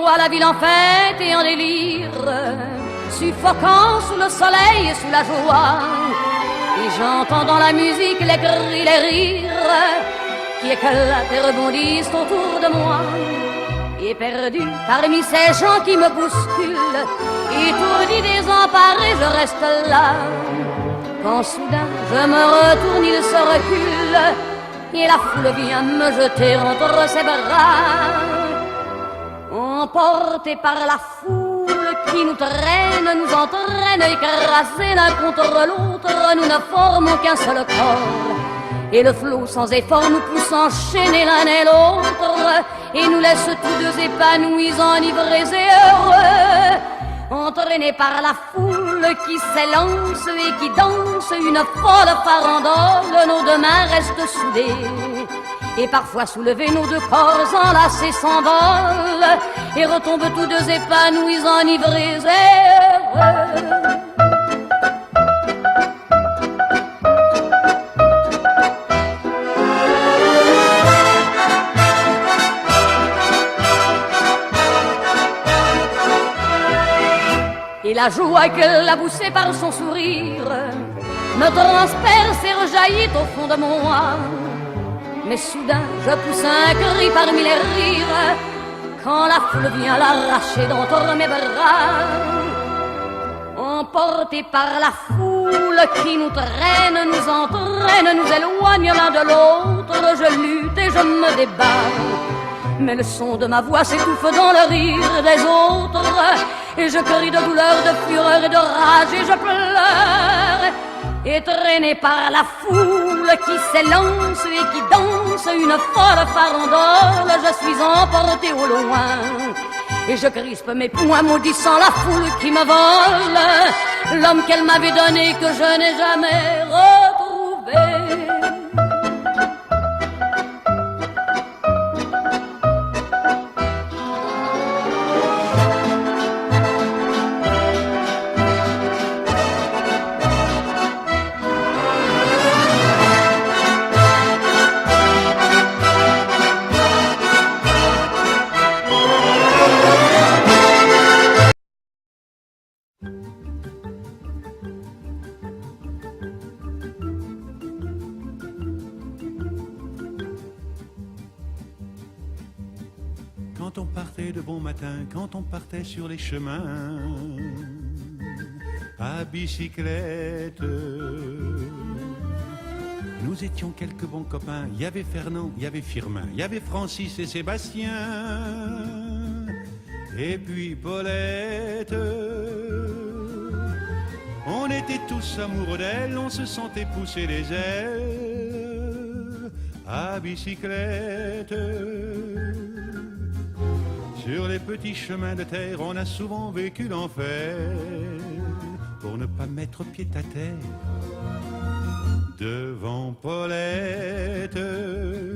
vois la ville en fête et en délire, suffocant sous le soleil et sous la joie. Et j'entends dans la musique les cris, les rires qui éclatent et rebondissent autour de moi. Et perdu parmi ces gens qui me bousculent, étourdi, désemparé, je reste là. Quand soudain je me retourne, il se recule, et la foule vient me jeter entre ses bras. Emportés par la foule qui nous traîne, nous entraîne, écrasés l'un contre l'autre, nous ne formons qu'un seul corps. Et le flot sans effort nous pousse enchaîner l'un et l'autre, et nous laisse tous deux épanouis, enivrés et heureux. Entraînés par la foule qui s'élance et qui danse une folle farandole, nos deux mains restent soudées. Et parfois soulevés, nos deux corps enlacés s'envolent et retombent tous deux épanouis, enivrés et heureux. Et la joie qu'elle a poussée par son sourire me transperce et rejaillit au fond de moi. Mais soudain je pousse un cri parmi les rires quand la foule vient l'arracher d'entre mes bras. Emportés par la foule qui nous traîne, nous entraîne, nous éloigne l'un de l'autre, je lutte et je me débat. Mais le son de ma voix s'étouffe dans le rire des autres, et je crie de douleur, de fureur et de rage, et je pleure. Et traîné par la foule qui s'élance et qui danse une folle farandole, je suis emporté au loin. Et je crispe mes poings maudissant la foule qui me vole l'homme qu'elle m'avait donné, que je n'ai jamais retrouvé. Quand on partait de bon matin, quand on partait sur les chemins à bicyclette, nous étions quelques bons copains. Il y avait Fernand, il y avait Firmin, il y avait Francis et Sébastien, et puis Paulette. On était tous amoureux d'elle, on se sentait pousser les ailes à bicyclette. Sur les petits chemins de terre, on a souvent vécu l'enfer pour ne pas mettre pied à terre devant Paulette.